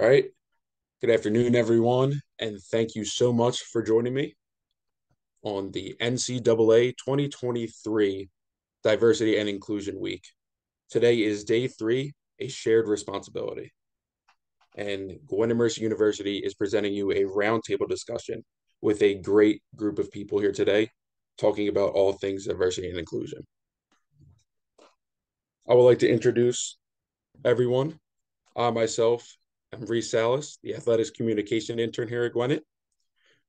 All right. Good afternoon, everyone, and thank you so much for joining me on the NCAA 2023 Diversity and Inclusion Week. Today is day 3, a shared responsibility. And Gwinnett Mercy University is presenting you a roundtable discussion with a great group of people here today talking about all things diversity and inclusion. I would like to introduce everyone. I myself am Reese Salas, the athletics communication intern here at Gwinnett.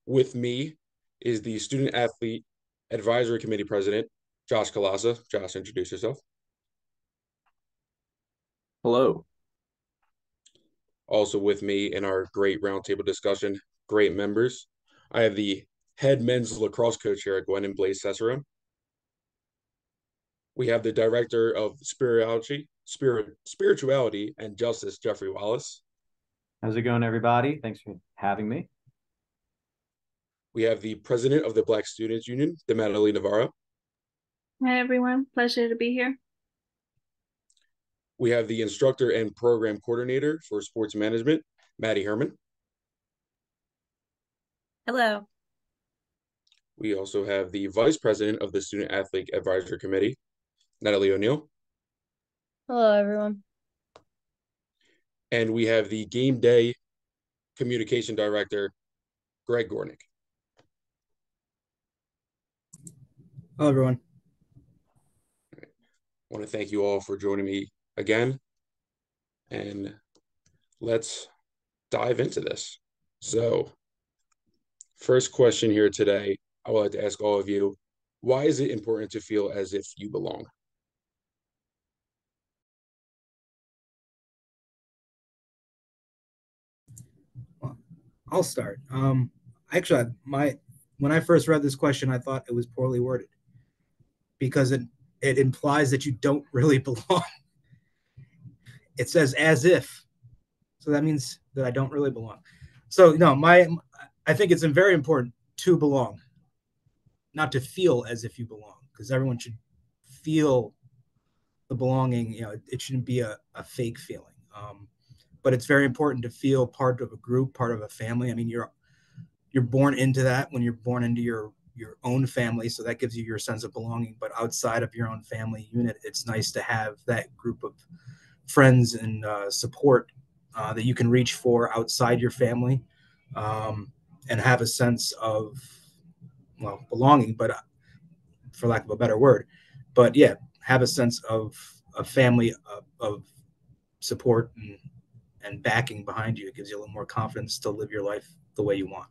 With me is the Student Athlete Advisory Committee President, Josh Kalasa. Josh, introduce yourself. Hello. Also with me in our great roundtable discussion, great members, I have the head men's lacrosse coach here at Gwinnett, Blaze Cesaro. We have the Director of Spirituality and Justice, Jeffrey Wallace. How's it going, everybody? Thanks for having me. We have the President of the Black Students Union, Demetali Navarro. Hi, everyone. Pleasure to be here. We have the Instructor and Program Coordinator for Sports Management, Maddie Herman. Hello. We also have the Vice President of the Student Athlete Advisory Committee, Natalie O'Neill. Hello, everyone. And we have the Game Day Communication Director, Greg Gornick. Hello, everyone. I want to thank you all for joining me again. And let's dive into this. So, first question here today, I would like to ask all of you, why is it important to feel as if you belong? Well, I'll start. Actually, when I first read this question, I thought it was poorly worded because it implies that you don't really belong. It says as if, so that means that I don't really belong. So no, I think it's very important to belong, not to feel as if you belong, because everyone should feel the belonging. It shouldn't be a fake feeling. But it's very important to feel part of a group, part of a family. I mean, you're born into that when you're born into your own family, so that gives you your sense of belonging. But outside of your own family unit, it's nice to have that group of friends and support that you can reach for outside your family, and have a sense of, well, belonging, but for lack of a better word, but yeah, have a sense of a family of support and backing behind you. It gives you a little more confidence to live your life the way you want.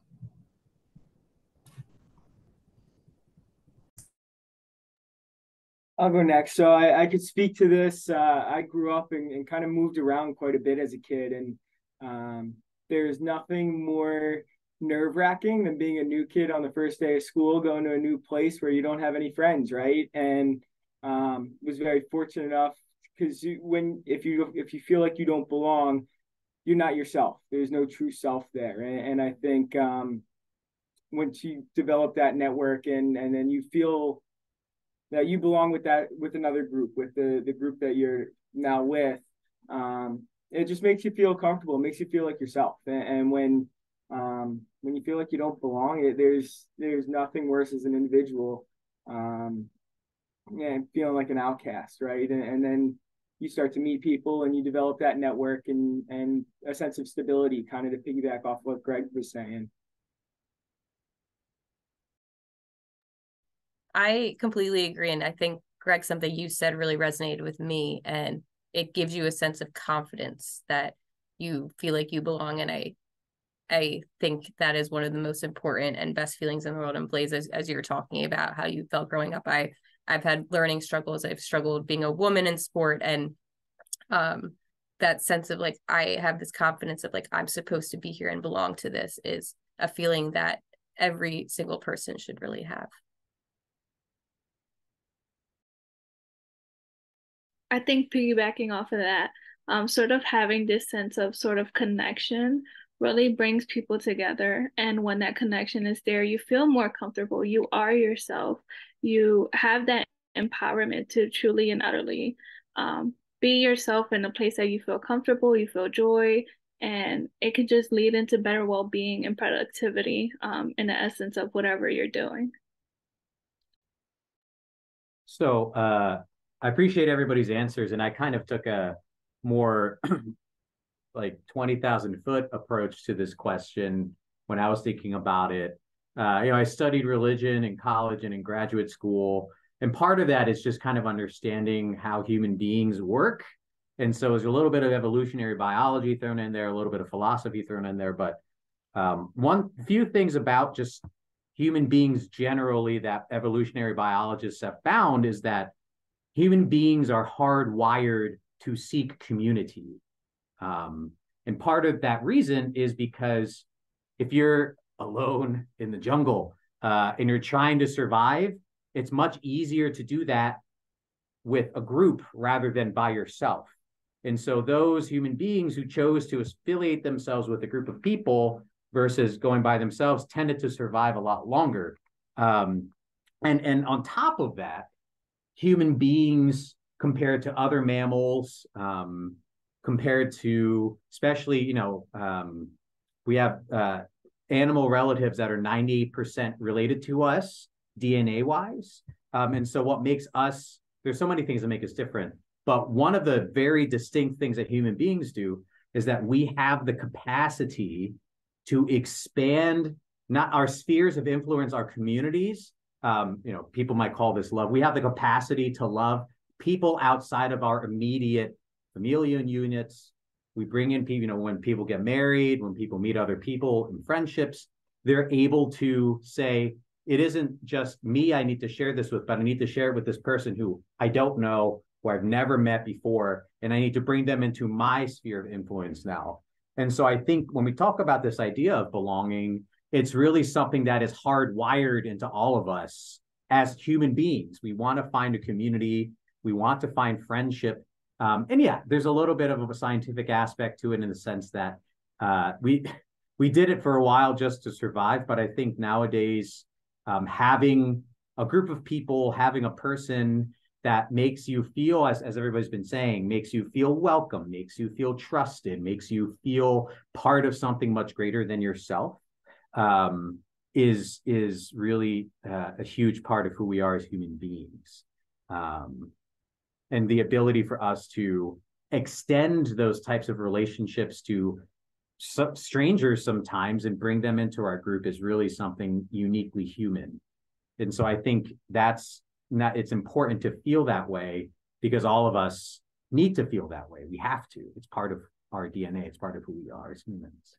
I'll go next. So I could speak to this. I grew up and kind of moved around quite a bit as a kid. And there's nothing more nerve-wracking than being a new kid on the first day of school, going to a new place where you don't have any friends, right? And was very fortunate enough because if you feel like you don't belong, you're not yourself. There's no true self there. And I think once you develop that network and then you feel that you belong with another group, with the group that you're now with, it just makes you feel comfortable. It makes you feel like yourself. And when you feel like you don't belong, there's nothing worse as an individual, feeling like an outcast, right? And then you start to meet people and you develop that network and a sense of stability, kind of to piggyback off what Greg was saying. I completely agree. And I think, Greg, something you said really resonated with me. And it gives you a sense of confidence that you feel like you belong. And I think that is one of the most important and best feelings in the world. And Blaze, as you were talking about how you felt growing up, I've had learning struggles. I've struggled being a woman in sport. And that sense of like, I have this confidence of like, I'm supposed to be here and belong to this is a feeling that every single person should really have. I think piggybacking off of that, sort of having this sense of sort of connection really brings people together. And when that connection is there, you feel more comfortable. You are yourself. You have that empowerment to truly and utterly be yourself in a place that you feel comfortable, you feel joy, and it can just lead into better well-being and productivity in the essence of whatever you're doing. So I appreciate everybody's answers, and I kind of took a more like 20,000 foot approach to this question when I was thinking about it. I studied religion in college and in graduate school, and part of that is just kind of understanding how human beings work. And so there's a little bit of evolutionary biology thrown in there, a little bit of philosophy thrown in there, but one few things about just human beings generally that evolutionary biologists have found is that human beings are hardwired to seek community. And part of that reason is because if you're alone in the jungle and you're trying to survive, it's much easier to do that with a group rather than by yourself. And so those human beings who chose to affiliate themselves with a group of people versus going by themselves tended to survive a lot longer. And on top of that, human beings compared to other mammals, compared to especially, we have animal relatives that are 98% related to us DNA wise. And so what makes us, there's so many things that make us different, but one of the very distinct things that human beings do is that we have the capacity to expand not our spheres of influence, our communities. People might call this love. We have the capacity to love people outside of our immediate familial units. We bring in people, when people get married, when people meet other people in friendships, they're able to say, it isn't just me I need to share this with, but I need to share it with this person who I don't know, who I've never met before, and I need to bring them into my sphere of influence now. And so I think when we talk about this idea of belonging, it's really something that is hardwired into all of us as human beings. We want to find a community. We want to find friendship. And yeah, there's a little bit of a scientific aspect to it in the sense that we did it for a while just to survive. But I think nowadays, having a group of people, having a person that makes you feel, as everybody's been saying, makes you feel welcome, makes you feel trusted, makes you feel part of something much greater than yourself, is really a huge part of who we are as human beings. And the ability for us to extend those types of relationships to strangers sometimes and bring them into our group is really something uniquely human. And so I think it's important to feel that way because all of us need to feel that way. We have to. It's part of our DNA. It's part of who we are as humans.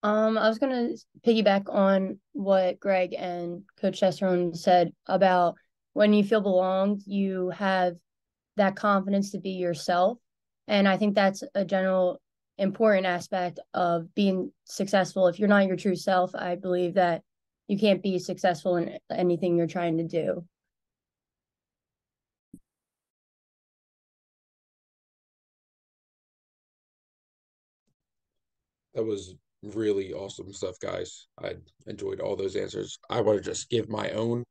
I was going to piggyback on what Greg and Coach Chesterton said about when you feel belonged, you have that confidence to be yourself. And I think that's a general important aspect of being successful. If you're not your true self, I believe that you can't be successful in anything you're trying to do. That was really awesome stuff, guys. I enjoyed all those answers. I want to just give my own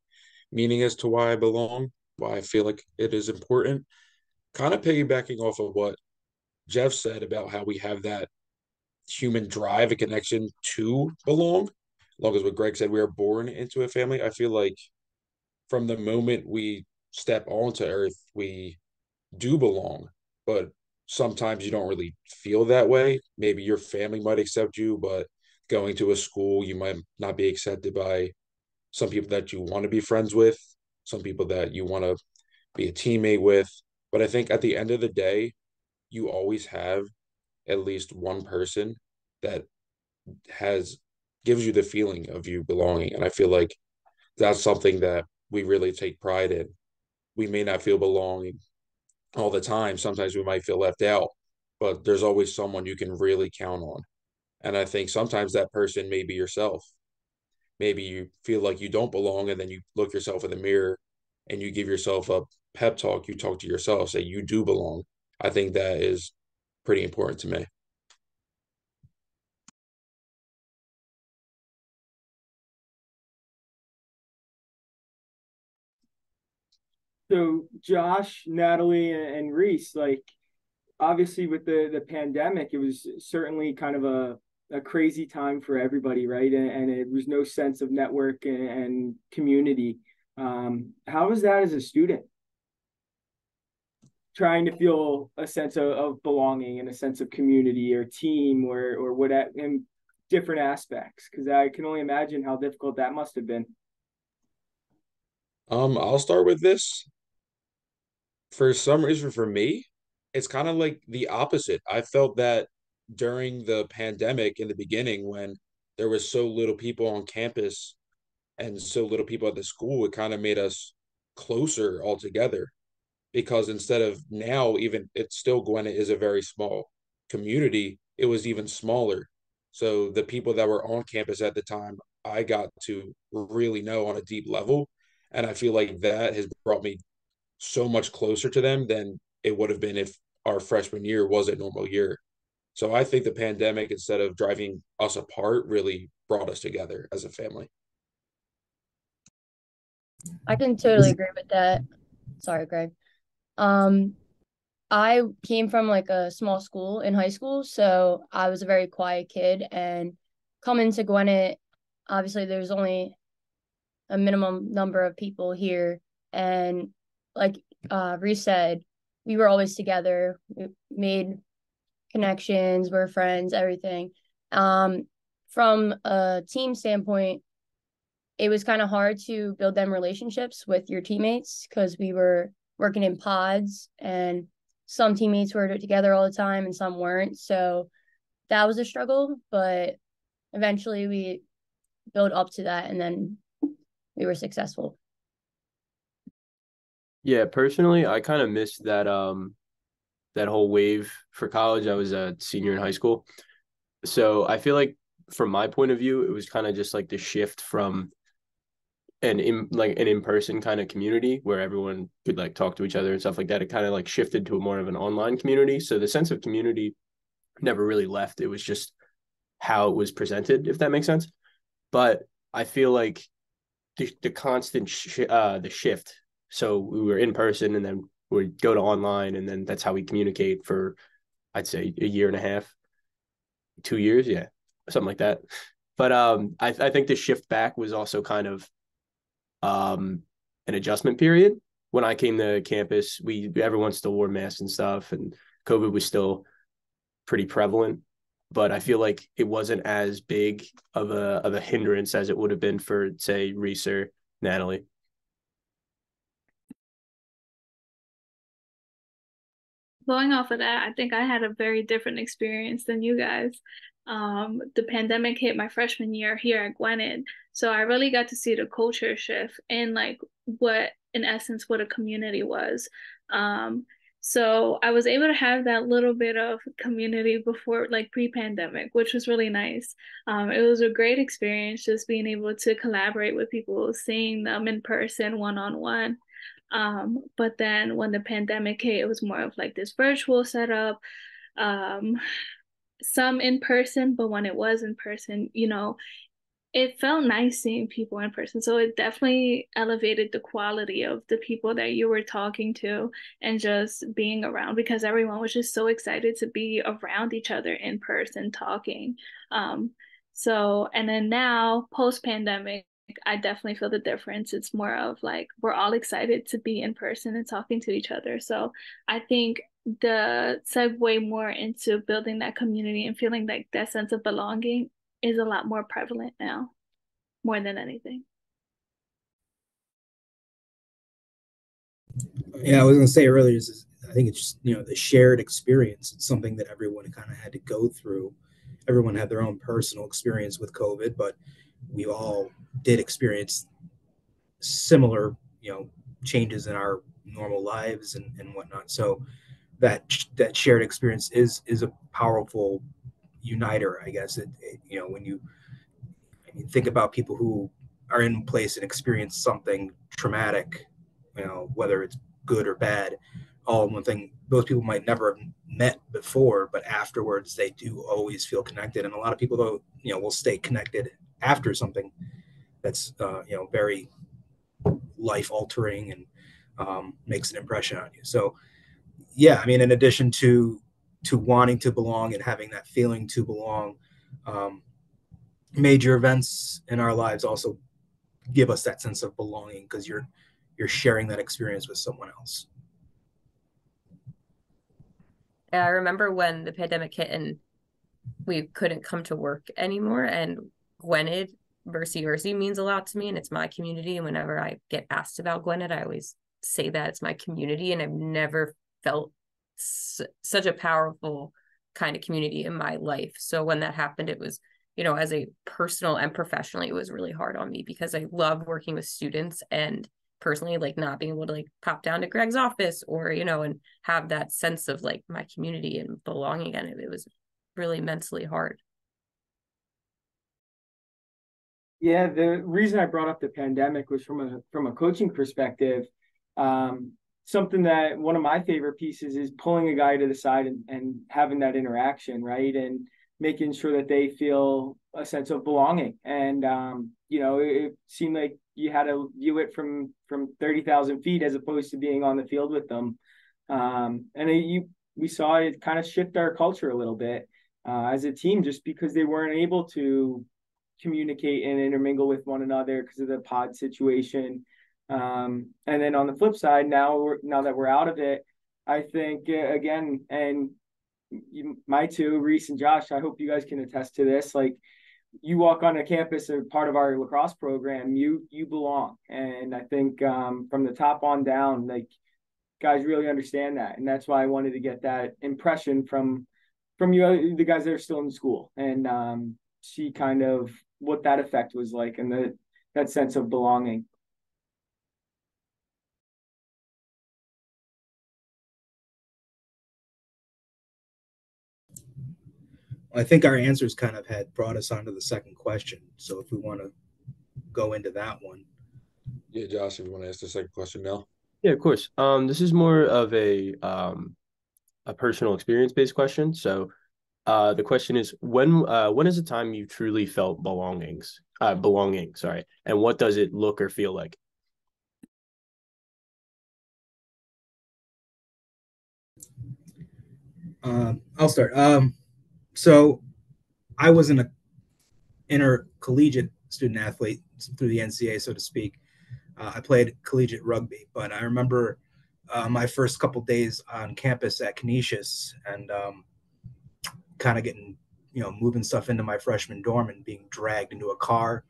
meaning as to why I belong, why I feel like it is important. Kind of piggybacking off of what Jeff said about how we have that human drive and connection to belong. As long as what Greg said, we are born into a family. I feel like from the moment we step onto earth, we do belong, but sometimes you don't really feel that way. Maybe your family might accept you, but going to a school, you might not be accepted by some people that you want to be friends with, some people that you want to be a teammate with. But I think at the end of the day, you always have at least one person that has gives you the feeling of you belonging. And I feel like that's something that we really take pride in. We may not feel belonging all the time. Sometimes we might feel left out, but there's always someone you can really count on. And I think sometimes that person may be yourself. Maybe you feel like you don't belong, and then you look yourself in the mirror and you give yourself a pep talk. You talk to yourself, say you do belong. I think that is pretty important to me. So Josh, Natalie, and Reese, like obviously with the pandemic, it was certainly kind of a crazy time for everybody, right? And it was no sense of network and community. How was that as a student? Trying to feel a sense of belonging and a sense of community or team or what in different aspects, because I can only imagine how difficult that must have been. I'll start with this. For some reason, for me, it's kind of like the opposite. I felt that during the pandemic in the beginning, when there was so little people on campus and so little people at the school, it kind of made us closer altogether. Because instead of now, even it's still Gwinnett is a very small community, it was even smaller. So the people that were on campus at the time, I got to really know on a deep level. And I feel like that has brought me so much closer to them than it would have been if our freshman year was a normal year. So I think the pandemic, instead of driving us apart, really brought us together as a family. I can totally agree with that. Sorry, Greg. Um, I came from like a small school in high school, so I was a very quiet kid. And coming to Gwinnett, obviously there's only a minimum number of people here, and like Reese said, we were always together. We made connections, we're friends, everything. From a team standpoint, it was kind of hard to build them relationships with your teammates because we were working in pods and some teammates were together all the time and some weren't. So that was a struggle, but eventually we built up to that and then we were successful. Yeah, personally, I kind of missed that whole wave for college. I was a senior in high school. So I feel like from my point of view, it was kind of just like the shift from an in-person kind of community where everyone could like talk to each other and stuff like that. It kind of like shifted to a more of an online community. So the sense of community never really left. It was just how it was presented, if that makes sense. But I feel like the constant the shift. So we were in person and then we'd go to online and then that's how we communicate for I'd say a year and a half, 2 years, yeah, something like that. But I think the shift back was also kind of an adjustment period. When I came to campus, everyone still wore masks and stuff, and COVID was still pretty prevalent. But I feel like it wasn't as big of a hindrance as it would have been for, say, Reese or Natalie. Going off of that, I think I had a very different experience than you guys. The pandemic hit my freshman year here at Gwinnett, so I really got to see the culture shift and like what, in essence, what a community was. So I was able to have that little bit of community before, like pre-pandemic, which was really nice. It was a great experience just being able to collaborate with people, seeing them in person, one-on-one. But then when the pandemic hit, it was more of like this virtual setup, um, some in person, but when it was in person, it felt nice seeing people in person. So it definitely elevated the quality of the people that you were talking to and just being around because everyone was just so excited to be around each other in person talking. And then now, post pandemic, I definitely feel the difference. It's more of like we're all excited to be in person and talking to each other. So I think the segue more into building that community and feeling like that sense of belonging is a lot more prevalent now, more than anything. Yeah, I was gonna say earlier I think it's just the shared experience. It's something that everyone kind of had to go through. Everyone had their own personal experience with COVID, but we all did experience similar changes in our normal lives and whatnot. So that shared experience is a powerful uniter, I guess. When you think about people who are in place and experience something traumatic, whether it's good or bad, all in one thing. Those people might never have met before, but afterwards they do always feel connected. And a lot of people, though, will stay connected after something that's very life altering and makes an impression on you. So yeah, I mean, in addition to wanting to belong and having that feeling to belong, major events in our lives also give us that sense of belonging because you're sharing that experience with someone else. I remember when the pandemic hit and we couldn't come to work anymore, and Gwynedd, Mercy means a lot to me, and it's my community. And whenever I get asked about Gwynedd, I always say that it's my community, and I've never felt such a powerful kind of community in my life. So when that happened, it was, as a personal and professionally, it was really hard on me because I love working with students, and personally, like, not being able to like pop down to Greg's office or, and have that sense of like my community and belonging. And it was really mentally hard. Yeah, the reason I brought up the pandemic was from a coaching perspective. Something that one of my favorite pieces is pulling a guy to the side and having that interaction, right? And making sure that they feel a sense of belonging. And it seemed like you had to view it from 30,000 feet as opposed to being on the field with them. We saw it kind of shift our culture a little bit as a team, just because they weren't able to communicate and intermingle with one another because of the pod situation. And then on the flip side, now that we're out of it, I think again, and my two, Reese and Josh, I hope you guys can attest to this. Like, you walk on a campus or part of our lacrosse program, you belong. And I think from the top on down, like, guys really understand that. And that's why I wanted to get that impression from you, the guys that are still in school, and see kind of what that effect was like and that sense of belonging. I think our answers kind of had brought us onto the second question. So if we want to go into that one. Yeah, Josh, if you want to ask the second question now. Yeah, of course. This is more of a personal experience based question. So the question is, when is the time you truly felt belonging, sorry, and what does it look or feel like? I'll start. So I was an intercollegiate student athlete through the NCAA, so to speak. I played collegiate rugby, but I remember my first couple days on campus at Canisius and kind of getting, moving stuff into my freshman dorm and being dragged into a car,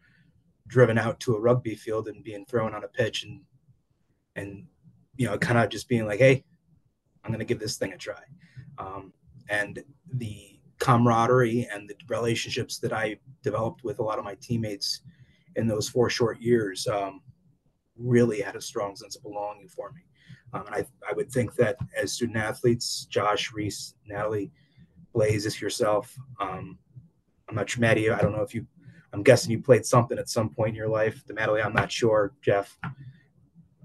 driven out to a rugby field and being thrown on a pitch and kind of just being like, hey, I'm going to give this thing a try. And the camaraderie and the relationships that I developed with a lot of my teammates in those 4 short years really had a strong sense of belonging for me. And I would think that as student athletes, Josh, Reese, Natalie, Blaze, is yourself. I'm not sure, Maddie, I don't know if I'm guessing you played something at some point in your life. Natalie, I'm not sure, Jeff,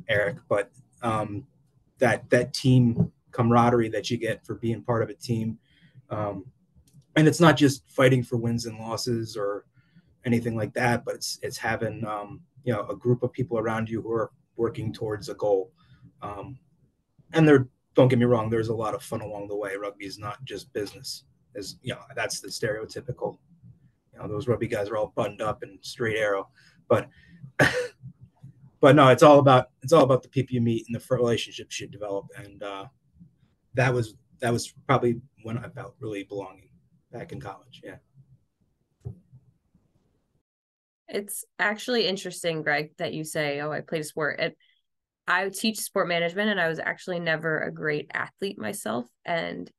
Eric, but that team camaraderie that you get for being part of a team. And it's not just fighting for wins and losses or anything like that, but it's having, a group of people around you who are working towards a goal. And don't get me wrong, there's a lot of fun along the way. Rugby is not just business. That's the stereotypical, those rugby guys are all buttoned up and straight arrow, but no, it's all about the people you meet and the relationships you develop. And that was probably when I felt really belonging back in college. Yeah. It's actually interesting, Greg, that you say, oh, I played a sport. I teach sport management, and I was actually never a great athlete myself. And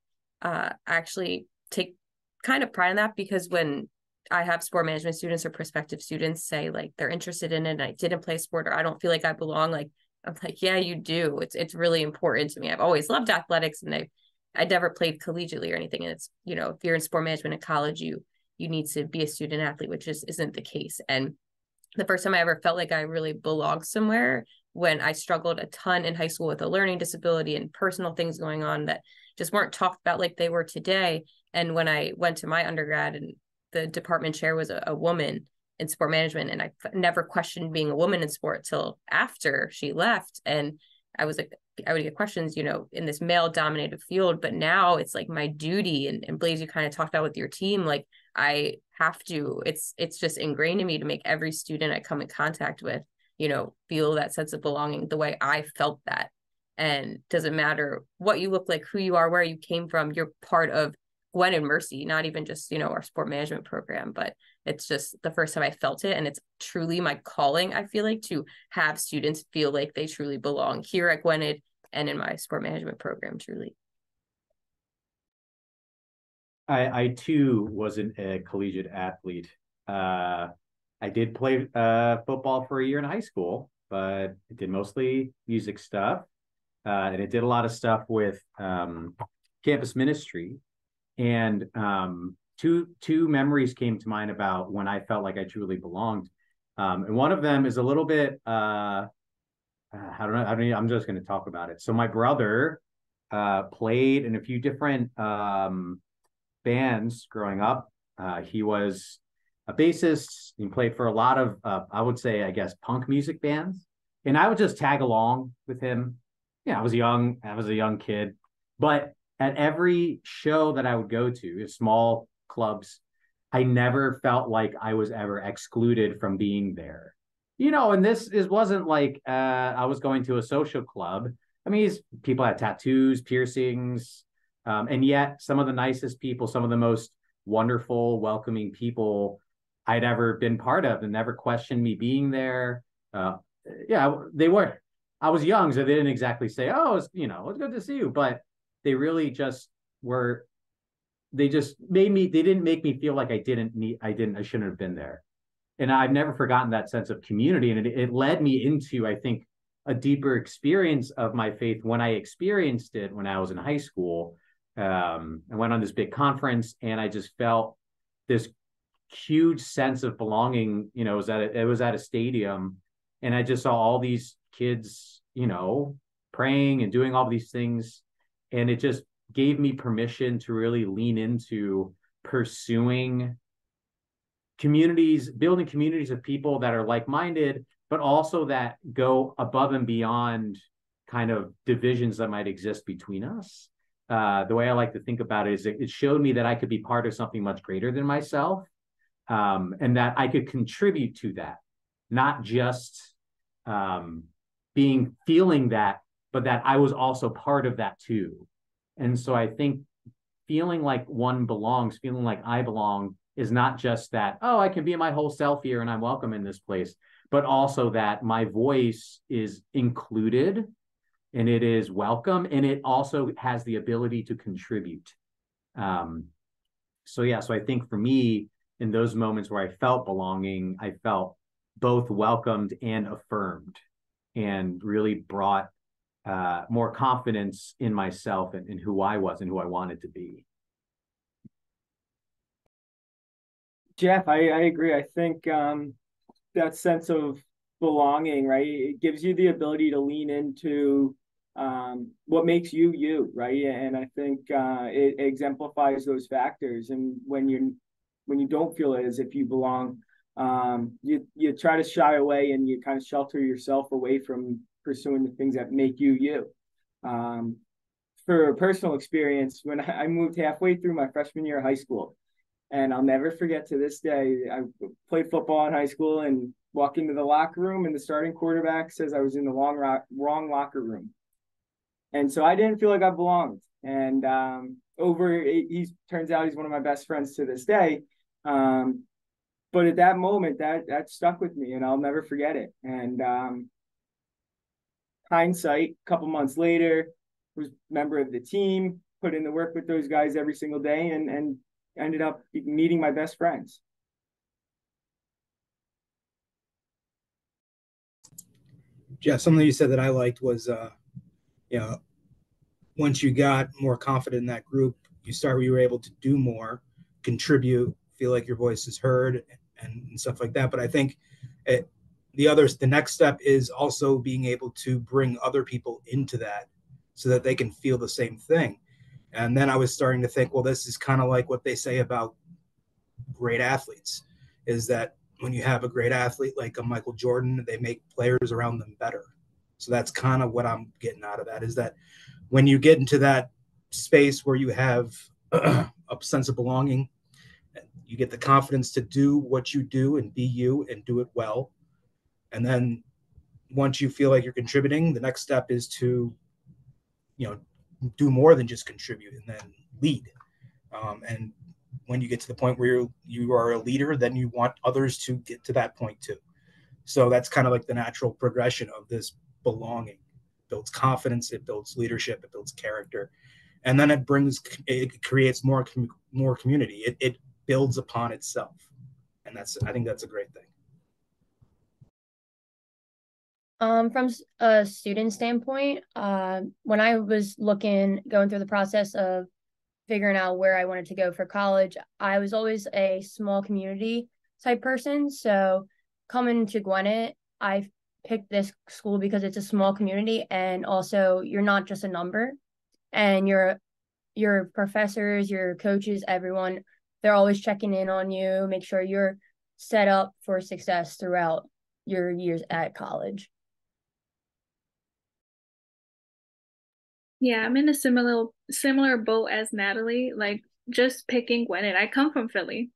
I actually take kind of pride in that, because when I have sport management students or prospective students say like they're interested in it and I didn't play sport or I don't feel like I belong, like, I'm like, yeah, you do. It's really important to me. I've always loved athletics, and I never played collegiately or anything. And it's, if you're in sport management in college, you need to be a student athlete, which isn't the case. And the first time I ever felt like I really belonged somewhere, when I struggled a ton in high school with a learning disability and personal things going on that just weren't talked about like they were today. And when I went to my undergrad and the department chair was a woman in sport management, and I never questioned being a woman in sport till after she left. And I would get questions, in this male dominated field, but now it's like my duty. And Blaze, you kind of talked about with your team, like I have to, it's just ingrained in me to make every student I come in contact with, feel that sense of belonging the way I felt that. And doesn't matter what you look like, who you are, where you came from, you're part of Gwen and Mercy, not even just, our sport management program, but it's just the first time I felt it. And it's truly my calling, I feel like, to have students feel like they truly belong here at Gwinnett and in my sport management program, truly. I too wasn't a collegiate athlete. I did play football for a year in high school, but I did mostly music stuff. And it did a lot of stuff with campus ministry. And two memories came to mind about when I felt like I truly belonged. And one of them is a little bit, I don't know, I'm just going to talk about it. So my brother played in a few different bands growing up. He was a bassist. He played for a lot of, I would say, I guess, punk music bands. And I would just tag along with him. Yeah, I was a young kid. But at every show that I would go to, small clubs, I never felt like I was ever excluded from being there. And this wasn't like I was going to a social club. I mean, people had tattoos, piercings, and yet some of the nicest people, some of the most wonderful, welcoming people I'd ever been part of, and never questioned me being there. They were. I was young, so they didn't exactly say, "Oh, it's good to see you," but they really just were. They just made me. They didn't make me feel like I shouldn't have been there. And I've never forgotten that sense of community, and it led me into, I think, a deeper experience of my faith when I experienced it when I was in high school. I went on this big conference, and I just felt this huge sense of belonging. It was at a stadium, and I just saw all these kids, praying and doing all these things, and it just gave me permission to really lean into pursuing communities, building communities of people that are like-minded, but also that go above and beyond kind of divisions that might exist between us. The way I like to think about it is it showed me that I could be part of something much greater than myself, and that I could contribute to that, not just feeling that, but that I was also part of that too. And so I think feeling like one belongs, feeling like I belong, is not just that, oh, I can be my whole self here and I'm welcome in this place, but also that my voice is included and it is welcome, and it also has the ability to contribute. So I think for me, in those moments where I felt belonging, I felt both welcomed and affirmed, and really brought more confidence in myself and in who I was and who I wanted to be. Jeff, I agree. I think that sense of belonging, right? It gives you the ability to lean into what makes you you, right? And I think it exemplifies those factors. And when you don't feel it as if you belong, you try to shy away and you kind of shelter yourself away from pursuing the things that make you you. For a personal experience, when I moved halfway through my freshman year of high school, and I'll never forget to this day, I played football in high school and walk into the locker room, and the starting quarterback says I was in the wrong locker room. And so I didn't feel like I belonged. And he turns out he's one of my best friends to this day. But at that moment, that stuck with me, and I'll never forget it. And hindsight, a couple months later, was a member of the team, put in the work with those guys every single day, and ended up meeting my best friends. Yeah, something you said that I liked was, once you got more confident in that group, you were able to do more, contribute, feel like your voice is heard, and stuff like that. But I think the next step is also being able to bring other people into that so that they can feel the same thing. And then I was starting to think, well, this is kind of like what they say about great athletes, is that when you have a great athlete like a Michael Jordan, they make players around them better. So that's kind of what I'm getting out of that, is that when you get into that space where you have a sense of belonging, you get the confidence to do what you do and be you and do it well. And then once you feel like you're contributing, the next step is to, do more than just contribute and then lead. And when you get to the point where you are a leader, then you want others to get to that point too. So that's kind of like the natural progression of this belonging. It builds confidence, it builds leadership, it builds character, and then it creates more community. It builds upon itself, and I think that's a great thing. From a student standpoint, when I was going through the process of figuring out where I wanted to go for college, I was always a small community type person. So coming to Gwinnett, I picked this school because it's a small community, and also you're not just a number, and your professors, your coaches, everyone, they're always checking in on you, make sure you're set up for success throughout your years at college. Yeah, I'm in a similar boat as Natalie. Like, just picking Gwinnett. I come from Philly.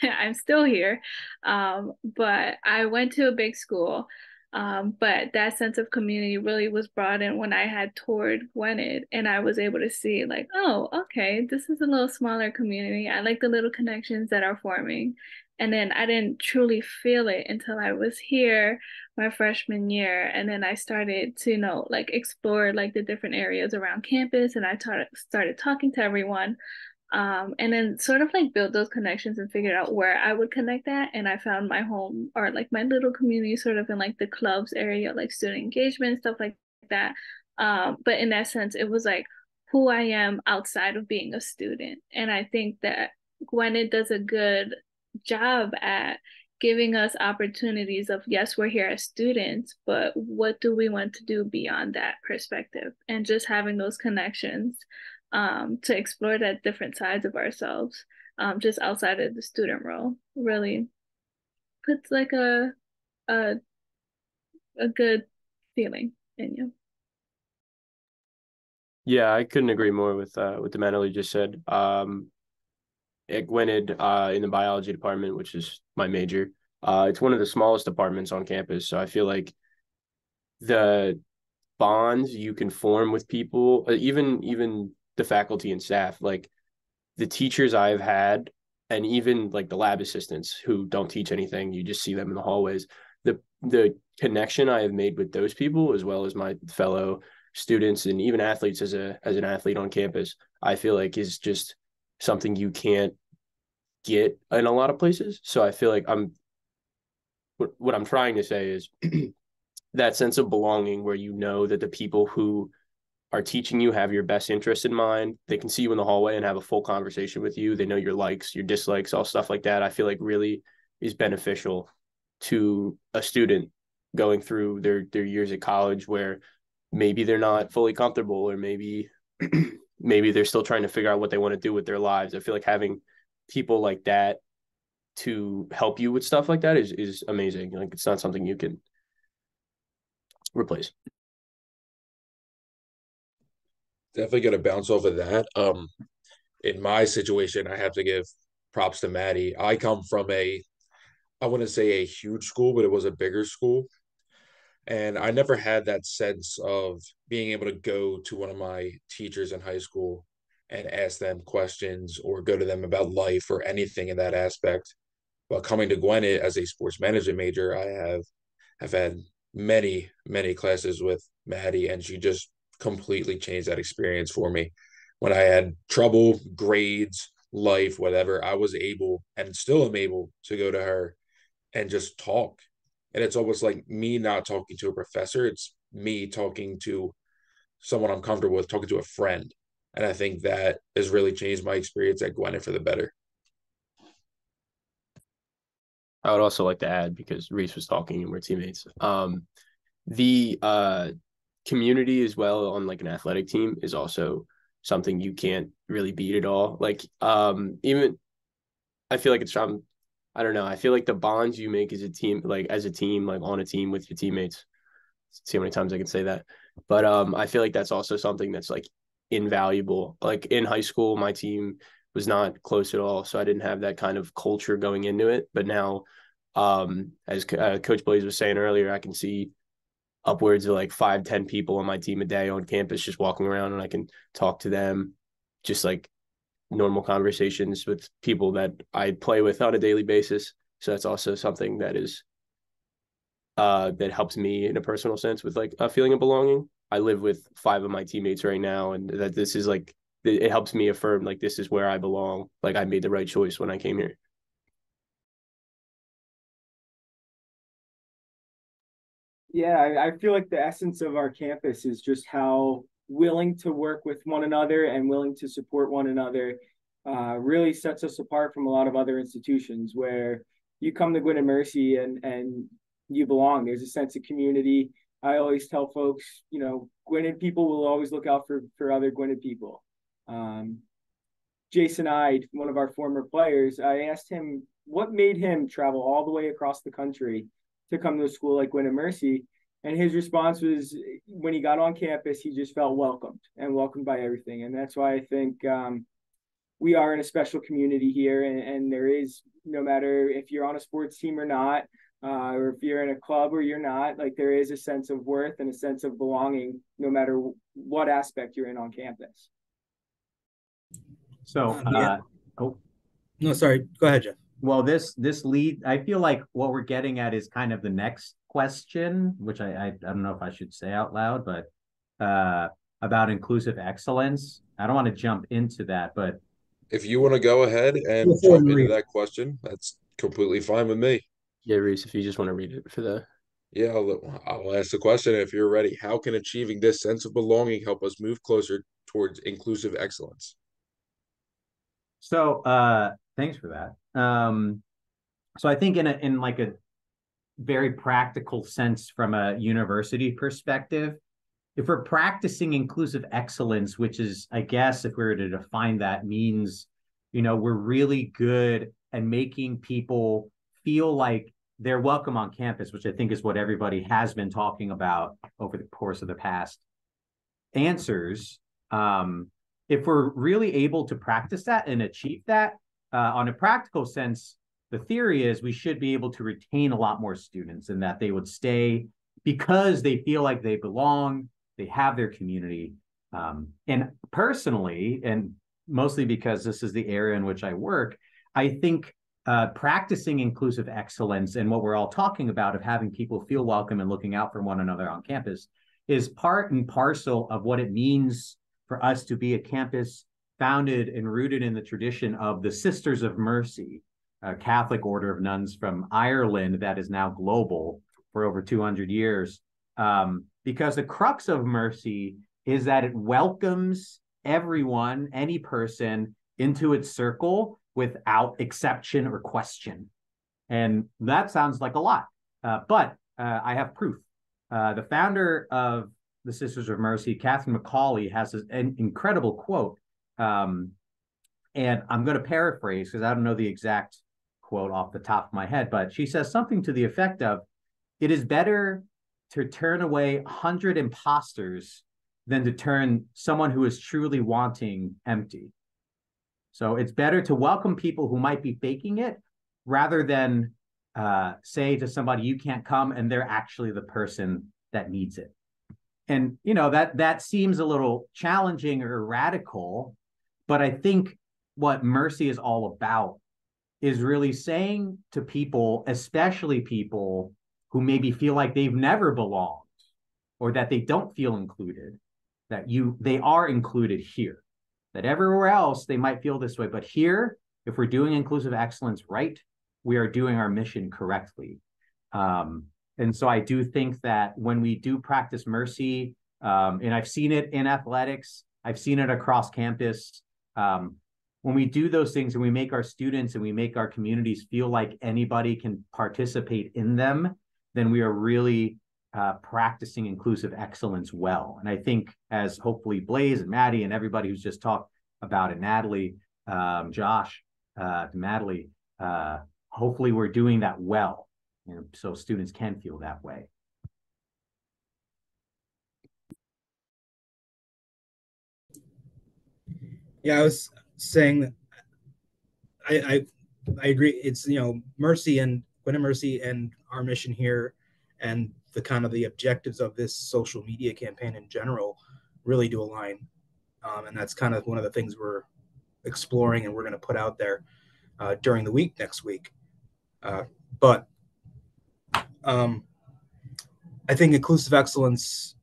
I'm still here. But I went to a big school. But that sense of community really was brought in when I had toured Gwinnett, and I was able to see, like, oh, okay, this is a little smaller community. I like the little connections that are forming. And then I didn't truly feel it until I was here my freshman year, and then I started to, like, explore like the different areas around campus, and I started talking to everyone, and then sort of like build those connections and figured out where I would connect that. And I found my home, or like my little community, sort of in like the clubs area, like student engagement, stuff like that. But in that sense, it was like who I am outside of being a student. And I think that Gwinnett does a good job at giving us opportunities of, yes, we're here as students, but what do we want to do beyond that perspective? And just having those connections, to explore that different sides of ourselves, just outside of the student role, really puts like a good feeling in you. Yeah, I couldn't agree more with what the Manley just said. At Gwinnett, in the biology department, which is my major, it's one of the smallest departments on campus. So I feel like the bonds you can form with people, even the faculty and staff, like the teachers I've had, and even like the lab assistants who don't teach anything, you just see them in the hallways. The connection I have made with those people, as well as my fellow students and even athletes as an athlete on campus, I feel like is just something you can't get in a lot of places. So I feel like what I'm trying to say is that sense of belonging, where you know that the people who are teaching you have your best interest in mind. They can see you in the hallway and have a full conversation with you. They know your likes, your dislikes, all stuff like that. I feel like really is beneficial to a student going through their years at college, where maybe they're not fully comfortable, or maybe maybe they're still trying to figure out what they want to do with their lives. I feel like having people like that to help you with stuff like that is amazing. Like, it's not something you can replace. Definitely gonna bounce off of that. In my situation, I have to give props to Maddie. I come from I wouldn't say a huge school, but it was a bigger school. And I never had that sense of being able to go to one of my teachers in high school and ask them questions or go to them about life or anything in that aspect. But coming to Gwinnett as a sports management major, I have had many classes with Maddie, and she just completely changed that experience for me. When I had trouble, grades, life, whatever, I was able and still am able to go to her and just talk. And it's almost like me not talking to a professor, it's me talking to someone I'm comfortable with, talking to a friend. And I think that has really changed my experience at Gwinnett for the better. I would also like to add, because Reese was talking and we're teammates, the community as well on like an athletic team is also something you can't really beat at all. Like, even I feel like it's I don't know. I feel like the bonds you make as a team, like on a team with your teammates see how many times I can say that. But I feel like that's also something that's like invaluable. Like in high school, my team was not close at all, so I didn't have that kind of culture going into it. But now, as Coach Blaze was saying earlier, I can see upwards of like 5, 10 people on my team a day on campus just walking around, and I can talk to them, just like normal conversations with people that I play with on a daily basis. So that's also something that is that helps me in a personal sense with like a feeling of belonging. I live with 5 of my teammates right now, and that this is like it helps me affirm like this is where I belong. Like I made the right choice when I came here. Yeah, I feel like the essence of our campus is just how willing to work with one another and willing to support one another really sets us apart from a lot of other institutions where you come to Gwynedd Mercy and you belong. There's a sense of community. I always tell folks, you know, Gwynedd people will always look out for other Gwynedd people. Jason Ide, one of our former players, I asked him what made him travel all the way across the country to come to a school like Gwynedd Mercy. And his response was when he got on campus, he just felt welcomed and welcomed by everything. And that's why I think we are in a special community here. And there is, no matter if you're on a sports team or not, or if you're in a club or you're not, like there is a sense of worth and a sense of belonging, no matter what aspect you're in on campus. So, oh, no, sorry. Go ahead, Jeff. Well, this lead, I feel like what we're getting at is kind of the next question, which I don't know if I should say out loud, but about inclusive excellence. I don't want to jump into that, but if you want to go ahead and jump into that question, that's completely fine with me. Yeah, Reese, if you just want to read it for the. Yeah, I'll ask the question if you're ready. How can achieving this sense of belonging help us move closer towards inclusive excellence? So thanks for that. So I think in like a very practical sense from a university perspective, if we're practicing inclusive excellence, which is, I guess, if we were to define that, means, you know, we're really good at making people feel like they're welcome on campus, which I think is what everybody has been talking about over the course of the past answers. If we're really able to practice that and achieve that on a practical sense, the theory is we should be able to retain a lot more students and that they would stay because they feel like they belong, they have their community. And personally, and mostly because this is the area in which I work, I think practicing inclusive excellence and what we're all talking about of having people feel welcome and looking out for one another on campus is part and parcel of what it means for us to be a campus founded and rooted in the tradition of the Sisters of Mercy, a Catholic order of nuns from Ireland that is now global for over 200 years. Because the crux of mercy is that it welcomes everyone, any person, into its circle without exception or question. And that sounds like a lot, but I have proof. The founder of the Sisters of Mercy, Catherine McCauley, has an incredible quote. And I'm going to paraphrase because I don't know the exact quote off the top of my head, but she says something to the effect of, it is better to turn away 100 imposters than to turn someone who is truly wanting empty. So it's better to welcome people who might be faking it rather than say to somebody, you can't come, and they're actually the person that needs it. And, you know, that seems a little challenging or radical, but I think what mercy is all about is really saying to people, especially people who maybe feel like they've never belonged or that they don't feel included, that they are included here, that everywhere else they might feel this way. But here, if we're doing inclusive excellence right, we are doing our mission correctly. And so I do think that when we do practice mercy, and I've seen it in athletics, I've seen it across campus, when we do those things and we make our students and we make our communities feel like anybody can participate in them, then we are really practicing inclusive excellence well. And I think as hopefully Blaze and Maddie and everybody who's just talked about it, Natalie, Josh, Natalie, hopefully we're doing that well. You know, so students can feel that way. Yeah, I was saying that I I agree. It's Mercy and Gwen and Mercy and our mission here, and the kind of the objectives of this social media campaign in general, really do align, and that's kind of one of the things we're exploring and we're going to put out there during the week next week. But I think inclusive excellence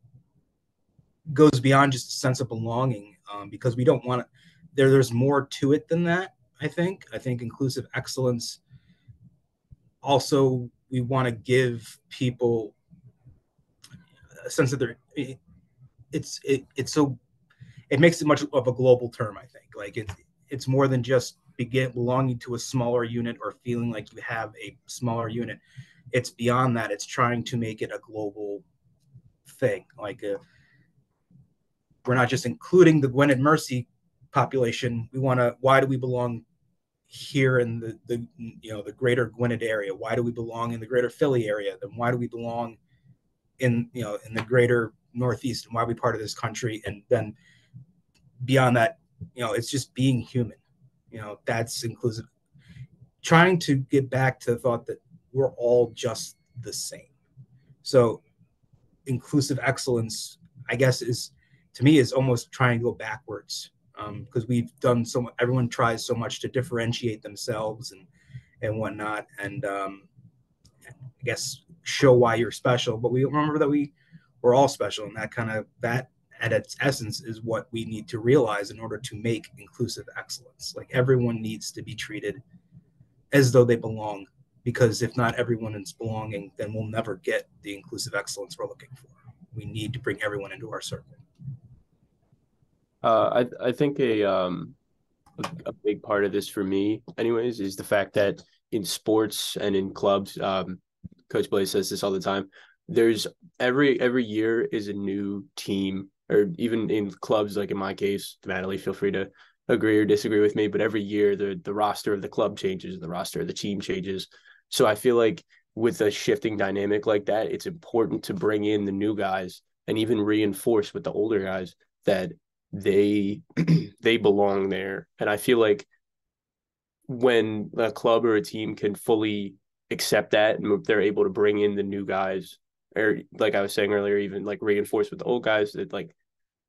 goes beyond just a sense of belonging, because we don't want to. There's more to it than that. I think inclusive excellence also, we want to give people a sense that it's so it makes it much of a global term. I think like it's more than just belonging to a smaller unit or feeling like you have a smaller unit. It's beyond that. It's trying to make it a global thing. Like we're not just including the Gwen and Mercy population. We want to. Why do we belong here in the greater Gwinnett area? Why do we belong in the greater Philly area? Then why do we belong in the greater Northeast? And why are we part of this country? And then beyond that, it's just being human. That's inclusive. Trying to get back to the thought that we're all just the same. So inclusive excellence, I guess, is to me is almost trying to go backwards, because we've done so much. Everyone tries so much to differentiate themselves and whatnot, and I guess show why you're special. But we remember that we're all special, and that at its essence is what we need to realize in order to make inclusive excellence. Like everyone needs to be treated as though they belong, because if not everyone is belonging, then we'll never get the inclusive excellence we're looking for. We need to bring everyone into our circle. I think a big part of this for me, anyways, is the fact that in sports and in clubs, Coach Blaze says this all the time. There's every year is a new team, or even in clubs, like in my case, Natalie, feel free to agree or disagree with me, but every year the roster of the club changes, the roster of the team changes. So I feel like with a shifting dynamic like that, it's important to bring in the new guys and even reinforce with the older guys that they they belong there. And I feel like when a club or a team can fully accept that and they're able to bring in the new guys, or like I was saying earlier, even like reinforce with the old guys, that like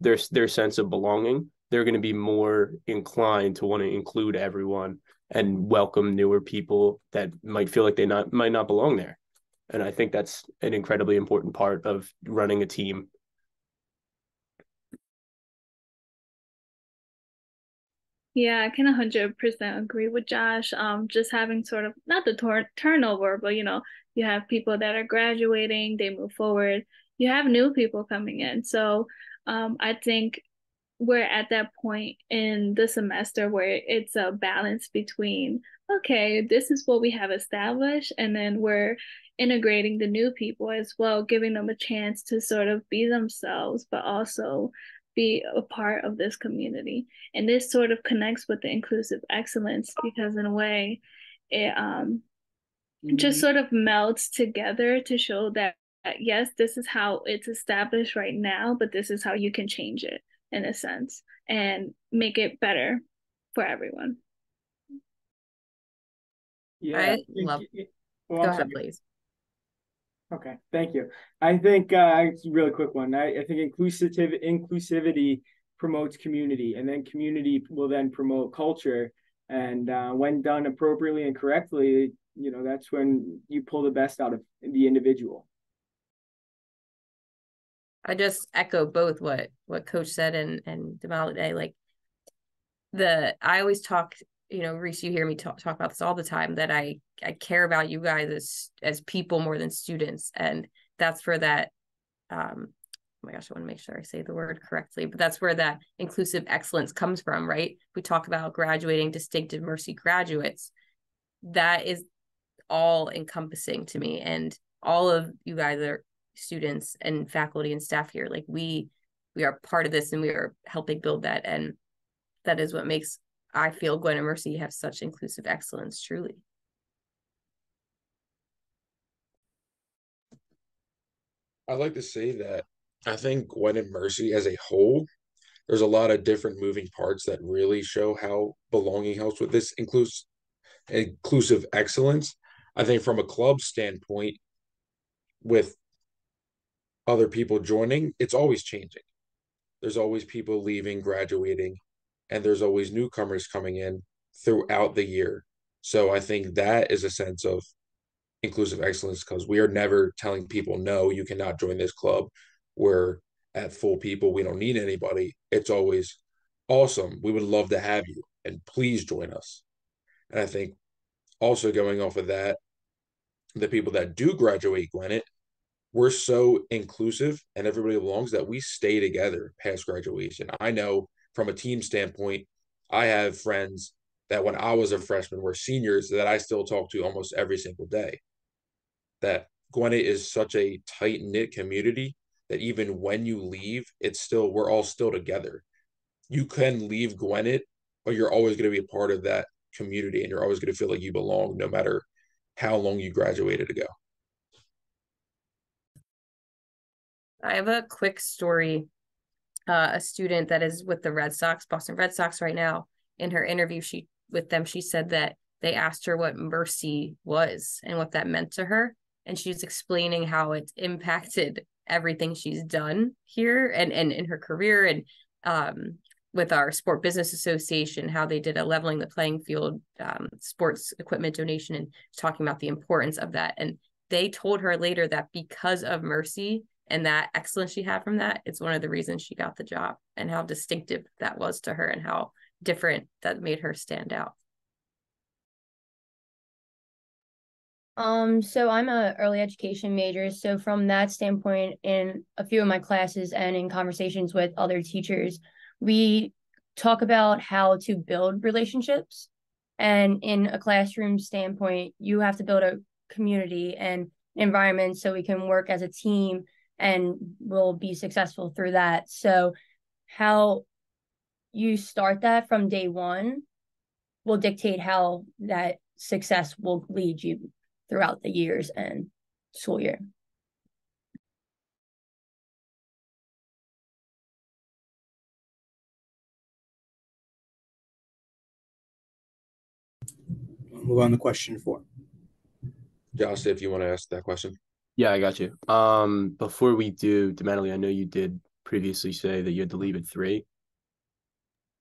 their sense of belonging, they're going to be more inclined to want to include everyone and welcome newer people that might feel like might not belong there. And I think that's an incredibly important part of running a team. Yeah, I can 100% agree with Josh. Just having sort of not the turnover, but you have people that are graduating, they move forward. You have new people coming in. So, I think we're at that point in the semester where it's a balance between, okay, this is what we have established, and then we're integrating the new people as well, giving them a chance to sort of be themselves, but also be a part of this community. And this sort of connects with the inclusive excellence, because in a way, it just sort of melts together to show that yes, this is how it's established right now, but this is how you can change it in a sense and make it better for everyone. Yeah, I love. Go ahead, please. Okay, thank you. I think it's a really quick one. I think inclusivity promotes community, and then community will then promote culture. And when done appropriately and correctly, that's when you pull the best out of the individual. I just echo both what Coach said and Damali. Like I always talk, Reese, you hear me talk about this all the time, that I care about you guys as people more than students. And that's where that, oh my gosh, I want to make sure I say the word correctly, but that's where that inclusive excellence comes from, right? We talk about graduating distinctive Mercy graduates. That is all encompassing to me. And all of you guys are students and faculty and staff here. Like we are part of this, and we are helping build that. And that is what makes, I feel, Gwen and Mercy have such inclusive excellence, truly. I'd like to say that I think Gwen and Mercy as a whole there's a lot of different moving parts that really show how belonging helps with this inclusive excellence. I think from a club standpoint, with other people joining, it's always changing. There's always people leaving, graduating, and there's always newcomers coming in throughout the year. So I think that is a sense of inclusive excellence because we are never telling people, no, you cannot join this club. We're at full people. We don't need anybody. It's always awesome. We would love to have you and please join us. And I think also going off of that, the people that do graduate Gwinnett, we're so inclusive and everybody belongs that we stay together past graduation. I know from a team standpoint, I have friends that when I was a freshman were seniors that I still talk to almost every single day. That Gwinnett is such a tight knit community that even when you leave, it's still we're all still together. You can leave Gwinnett, but you're always going to be a part of that community and you're always going to feel like you belong no matter how long you graduated ago. I have a quick story. A student that is with the Red Sox, Boston Red Sox right now, in her interview she said that they asked her what mercy was and what that meant to her. And she's explaining how it's impacted everything she's done here and in her career and with our Sport Business Association, how they did a leveling the playing field sports equipment donation and talking about the importance of that. And they told her later that because of mercy and that excellence she had from that, it's one of the reasons she got the job and how distinctive that was to her and how different that made her stand out. So I'm a early education major. So from that standpoint, in a few of my classes and in conversations with other teachers, we talk about how to build relationships. And in a classroom standpoint, you have to build a community and environment so we can work as a team and we'll be successful through that. So how you start that from day one will dictate how that success will lead you throughout the years and school year. We'll move on to question 4. Josh, if you want to ask that question. Yeah, I got you. Before we do, Demetri, I know you did previously say that you had to leave at 3.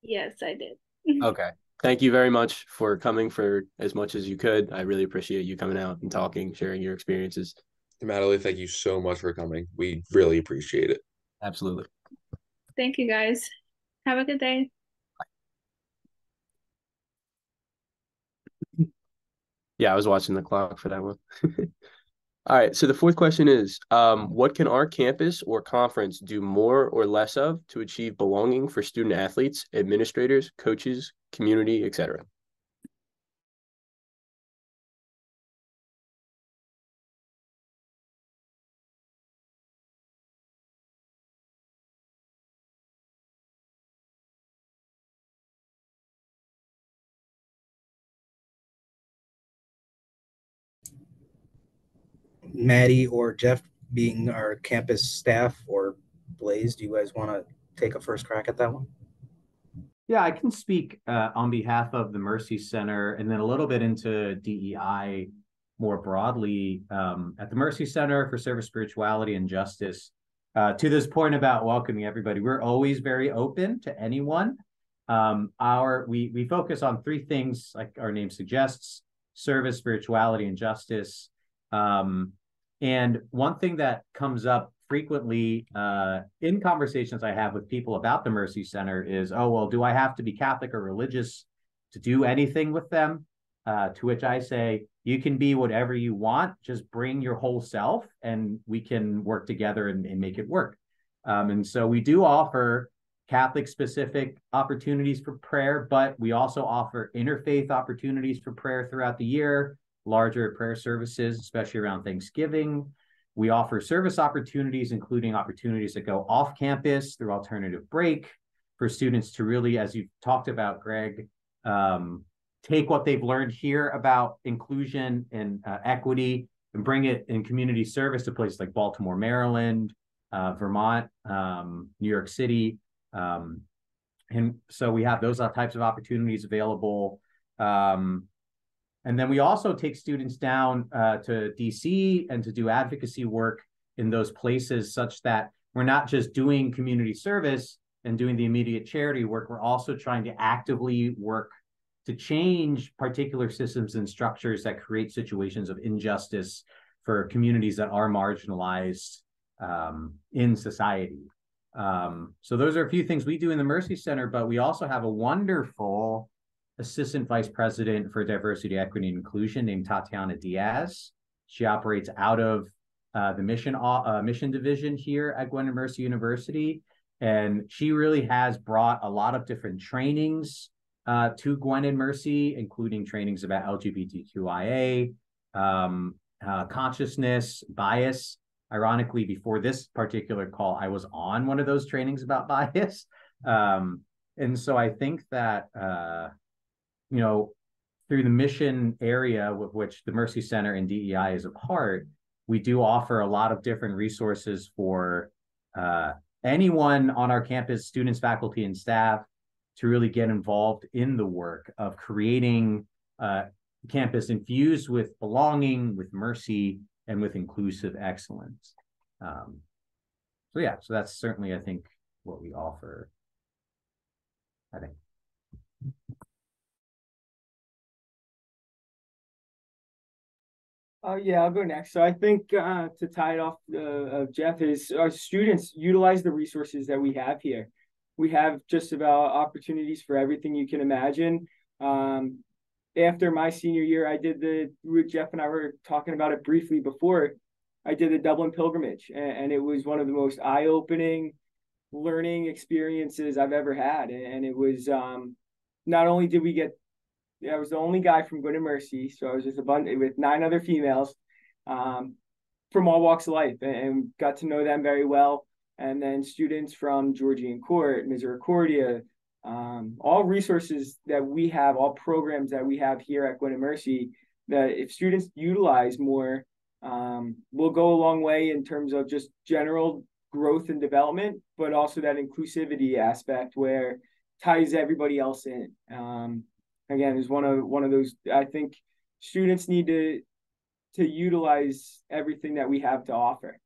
Yes, I did. Okay. Thank you very much for coming for as much as you could. I really appreciate you coming out and talking, sharing your experiences. Natalie, thank you so much for coming. We really appreciate it. Absolutely. Thank you, guys. Have a good day. Yeah, I was watching the clock for that one. All right. So the fourth question is, what can our campus or conference do more or less of to achieve belonging for student athletes, administrators, coaches, community, etc.? Maddie or Jeff, being our campus staff, or Blaze, do you guys want to take a first crack at that one? Yeah, I can speak on behalf of the Mercy Center and then a little bit into DEI more broadly. At the Mercy Center for Service, Spirituality, and Justice, to this point about welcoming everybody, we're always very open to anyone. We focus on 3 things, like our name suggests: service, spirituality, and justice. And one thing that comes up frequently in conversations I have with people about the Mercy Center is, oh, well, do I have to be Catholic or religious to do anything with them? To which I say, you can be whatever you want, just bring your whole self and we can work together and make it work. And so we do offer Catholic specific opportunities for prayer, but we also offer interfaith opportunities for prayer throughout the year, larger prayer services, especially around Thanksgiving. We offer service opportunities, including opportunities that go off campus through alternative break for students to really, as you've talked about, Greg, take what they've learned here about inclusion and equity and bring it in community service to places like Baltimore, Maryland, Vermont, New York City, And so we have those types of opportunities available. And then we also take students down to DC and to do advocacy work in those places, such that we're not just doing community service and doing the immediate charity work, we're also trying to actively work to change particular systems and structures that create situations of injustice for communities that are marginalized in society. So those are a few things we do in the Mercy Center, but we also have a wonderful Assistant Vice President for Diversity, Equity, and Inclusion named Tatiana Diaz. She operates out of the mission division here at Gwynedd Mercy University. And she really has brought a lot of different trainings to Gwynedd Mercy, including trainings about LGBTQIA, consciousness, bias. Ironically, before this particular call, I was on one of those trainings about bias. And so I think that, through the mission area with which the Mercy Center and DEI is a part, we do offer a lot of different resources for anyone on our campus, students, faculty, and staff, to really get involved in the work of creating a campus infused with belonging, with mercy, and with inclusive excellence. So that's certainly, I think, what we offer, I think. Yeah, I'll go next. So I think to tie it off of Jeff, is our students utilize the resources that we have here. We have just about opportunities for everything you can imagine. After my senior year, I did Jeff and I were talking about it briefly before, I did the Dublin pilgrimage, and it was one of the most eye-opening learning experiences I've ever had. And it was, not only did we get, I was the only guy from Gwynedd Mercy, so I was just with 9 other females from all walks of life, and got to know them very well. And then students from Georgian Court, Misericordia, all resources that we have, all programs that we have here at Gwynedd Mercy, that if students utilize more, will go a long way in terms of just general growth and development, but also that inclusivity aspect where ties everybody else in. Again, is one of those. I think students need to utilize everything that we have to offer.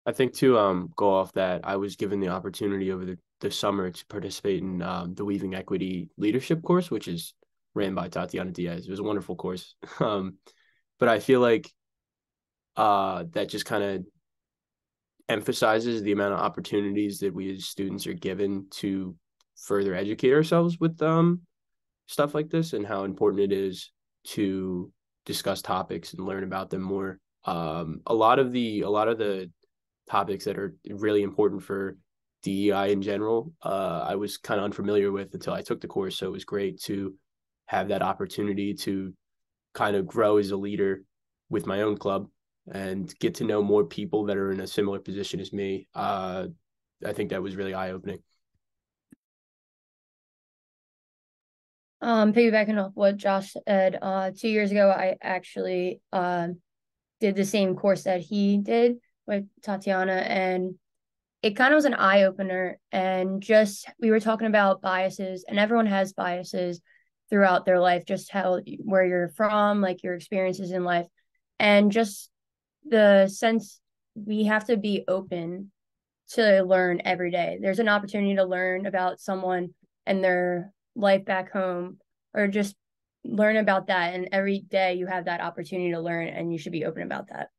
I think to go off that, I was given the opportunity over the summer to participate in the Weaving Equity Leadership course, which is ran by Tatiana Diaz. It was a wonderful course. But I feel like that just kind of emphasizes the amount of opportunities that we as students are given to further educate ourselves with stuff like this, and how important it is to discuss topics and learn about them more. A lot of the topics that are really important for DEI in general, I was kind of unfamiliar with until I took the course. So it was great to have that opportunity to kind of grow as a leader with my own club and get to know more people that are in a similar position as me. I think that was really eye-opening. Piggybacking off what Josh said, 2 years ago, I actually did the same course that he did with Tatiana, and it kind of was an eye-opener. And just, we were talking about biases, and everyone has biases throughout their life, just where you're from, like your experiences in life, and just the sense we have to be open to learn every day. There's an opportunity to learn about someone and their life back home, or just learn about that. And every day you have that opportunity to learn, and you should be open about that.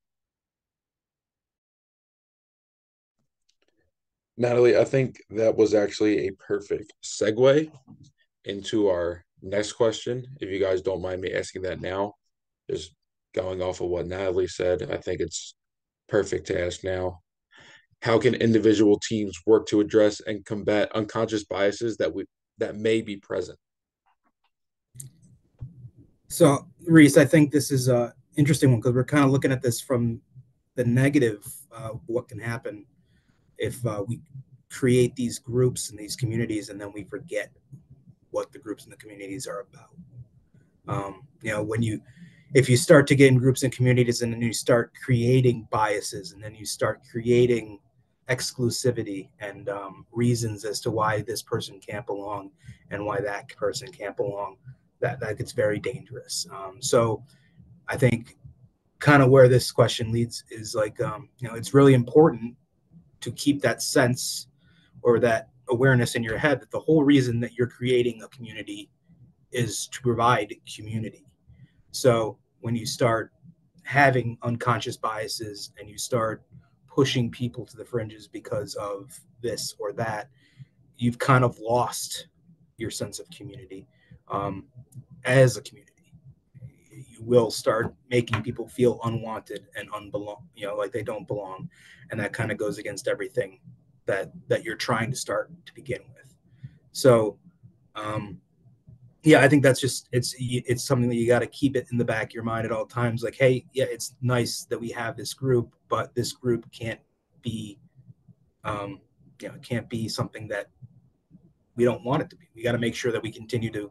Natalie, I think that was actually a perfect segue into our next question. If you guys don't mind me asking that now, just going off of what Natalie said, I think it's perfect to ask now. How can individual teams work to address and combat unconscious biases that may be present? So, Reese, I think this is an interesting one because we're kind of looking at this from the negative, what can happen if we create these groups and these communities and then we forget what the groups and the communities are about. When if you start to get in groups and communities and then you start creating biases and then you start creating exclusivity and reasons as to why this person can't belong and why that person can't belong, that gets very dangerous. So I think kind of where this question leads is like, it's really important to keep that sense or that awareness in your head that the whole reason that you're creating a community is to provide community. So when you start having unconscious biases and you start pushing people to the fringes because of this or that, you've kind of lost your sense of community as a community. You will start making people feel unwanted and unbelong, like they don't belong, and that kind of goes against everything that you're trying to start to begin with. So, yeah, I think that's just it's something that you got to keep it in the back of your mind at all times. Like, hey, yeah, it's nice that we have this group, but this group can't be, it can't be something that we don't want it to be. We got to make sure that we continue to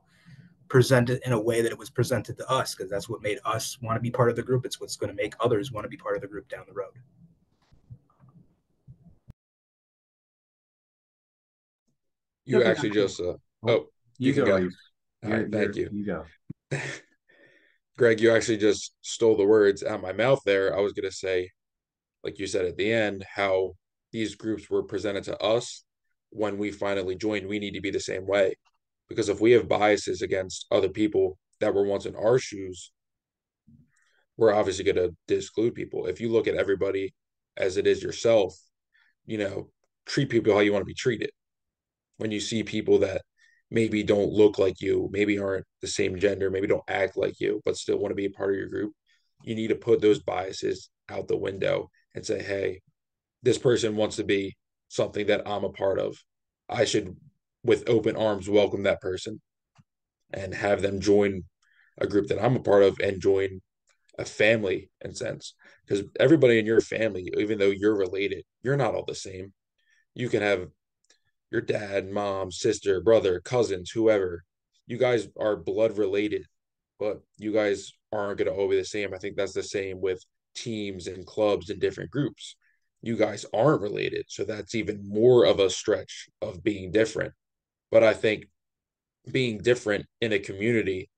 present it in a way that it was presented to us, because that's what made us want to be part of the group. It's what's going to make others want to be part of the group down the road. You actually just you can go. go. All right, thank you. You go. Greg, you actually just stole the words out of my mouth there. I was going to say, like you said at the end, how these groups were presented to us when we finally joined. We need to be the same way, because if we have biases against other people that were once in our shoes, we're obviously going to exclude people. If you look at everybody as it is yourself, treat people how you want to be treated. When you see people that maybe don't look like you, maybe aren't the same gender, maybe don't act like you, but still want to be a part of your group, you need to put those biases out the window and say, hey, this person wants to be something that I'm a part of. I should, with open arms, welcome that person and have them join a group that I'm a part of and join a family in a sense. Because everybody in your family, even though you're related, you're not all the same. You can have your dad, mom, sister, brother, cousins, whoever. You guys are blood related, but you guys aren't going to all be the same. I think that's the same with teams and clubs and different groups. You guys aren't related, so that's even more of a stretch of being different. But I think being different in a community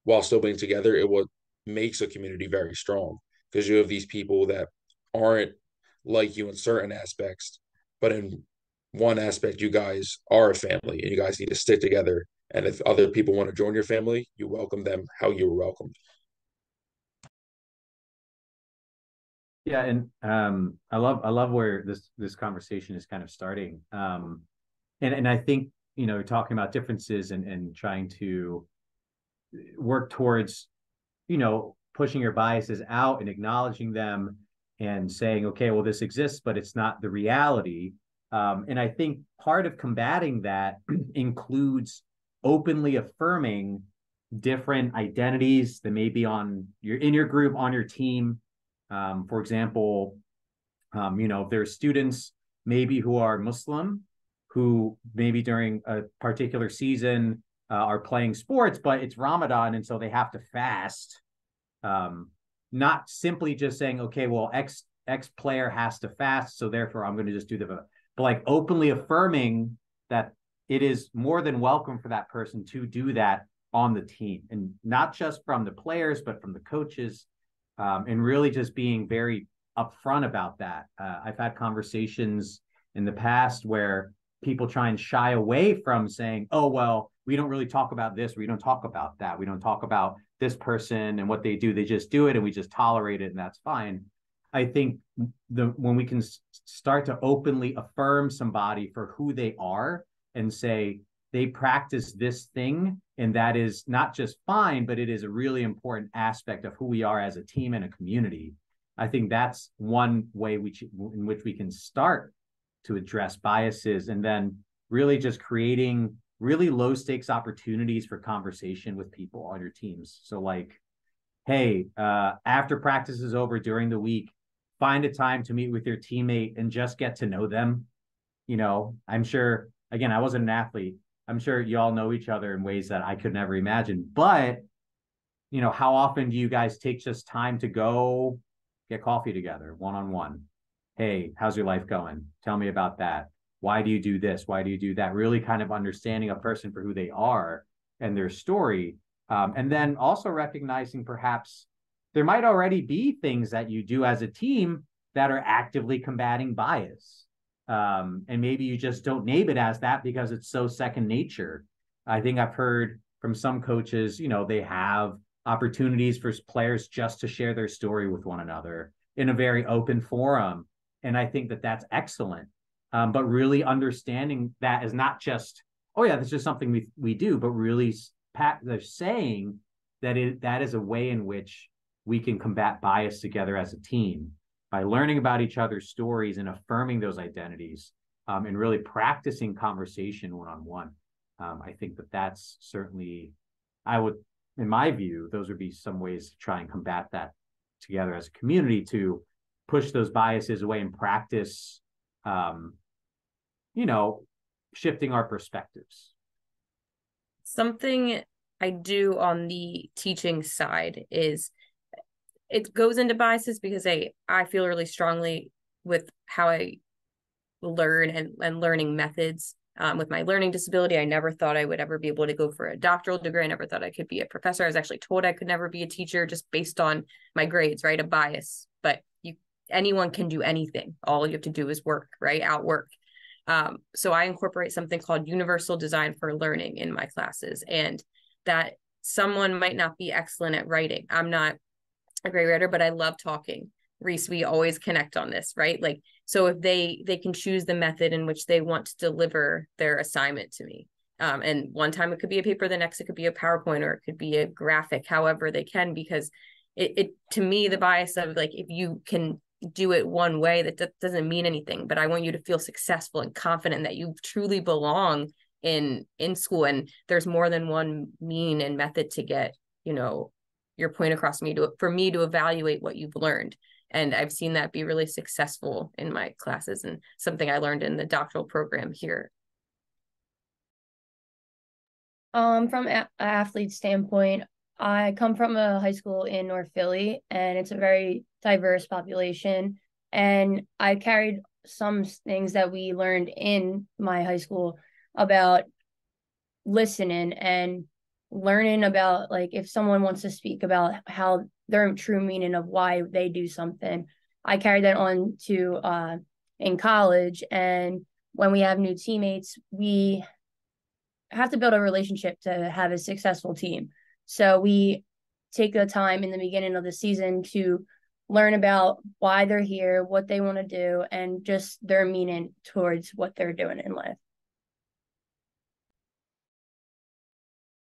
while still being together, it what makes a community very strong, because you have these people that aren't like you in certain aspects, but in one aspect, you guys are a family and you guys need to stick together. And if other people want to join your family, you welcome them how you were welcomed. Yeah, and I love where this conversation is kind of starting. And I think, talking about differences and trying to work towards, pushing your biases out and acknowledging them and saying, okay, well, this exists, but it's not the reality. And I think part of combating that includes openly affirming different identities that may be in your group, on your team. For example, if there's students maybe who are Muslim, who maybe during a particular season are playing sports, but it's Ramadan, and so they have to fast. Not simply just saying, okay, well, X player has to fast, so therefore I'm going to just do but like openly affirming that it is more than welcome for that person to do that on the team, and not just from the players, but from the coaches, and really just being very upfront about that. I've had conversations in the past where people try and shy away from saying, oh, well, we don't really talk about this, we don't talk about that, we don't talk about this person and what they do, they just do it and we just tolerate it and that's fine. I think when we can start to openly affirm somebody for who they are and say they practice this thing, and that is not just fine, but it is a really important aspect of who we are as a team and a community. I think that's one way in which we can start to address biases, and then really just creating really low stakes opportunities for conversation with people on your teams. So like, hey, after practice is over during the week, find a time to meet with your teammate and just get to know them. I'm sure, again, I wasn't an athlete. I'm sure y'all know each other in ways that I could never imagine, but how often do you guys take just time to go get coffee together, one-on-one? Hey, how's your life going? Tell me about that. Why do you do this? Why do you do that? Really kind of understanding a person for who they are and their story. And then also recognizing perhaps there might already be things that you do as a team that are actively combating bias. And maybe you just don't name it as that because it's so second nature. I think I've heard from some coaches, they have opportunities for players just to share their story with one another in a very open forum. And I think that that's excellent. But really understanding that is not just, oh yeah, that's just something we do, but really they're saying that that is a way in which we can combat bias together as a team by learning about each other's stories and affirming those identities, and really practicing conversation one-on-one. I think that that's certainly, in my view, those would be some ways to try and combat that together as a community, to push those biases away and practice, shifting our perspectives. Something I do on the teaching side is it goes into biases because I feel really strongly with how I learn and learning methods. With my learning disability, I never thought I would ever be able to go for a doctoral degree. I never thought I could be a professor. I was actually told I could never be a teacher just based on my grades, right? A bias. But anyone can do anything. All you have to do is work, right? Outwork. So I incorporate something called universal design for learning in my classes, and that someone might not be excellent at writing. I'm not a great writer, but I love talking. Reese, we always connect on this, right? Like, so if they can choose the method in which they want to deliver their assignment to me. And one time it could be a paper, the next it could be a PowerPoint, or it could be a graphic, however they can, because it to me, the bias of like, if you can do it one way, that doesn't mean anything, but I want you to feel successful and confident that you truly belong in school. And there's more than one mean and method to get, your point across for me to evaluate what you've learned. And I've seen that be really successful in my classes, and something I learned in the doctoral program here. From an athlete standpoint, I come from a high school in North Philly, and it's a very diverse population. And I carried some things that we learned in my high school about listening and learning about, like, if someone wants to speak about how their true meaning of why they do something. I carried that on to in college. And when we have new teammates, we have to build a relationship to have a successful team. So we take the time in the beginning of the season to learn about why they're here, what they want to do, and just their meaning towards what they're doing in life.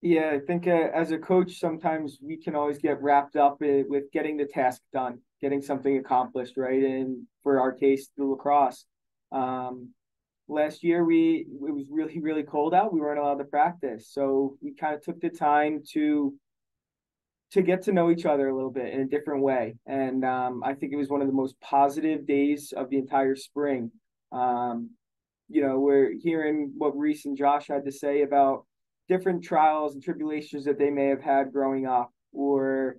Yeah, I think as a coach, sometimes we can always get wrapped up with getting the task done, getting something accomplished, right? And for our case, the lacrosse. Last year, it was really, really cold out. We weren't allowed to practice. So we kind of took the time to get to know each other a little bit in a different way. And I think it was one of the most positive days of the entire spring. We're hearing what Reese and Josh had to say about different trials and tribulations that they may have had growing up, or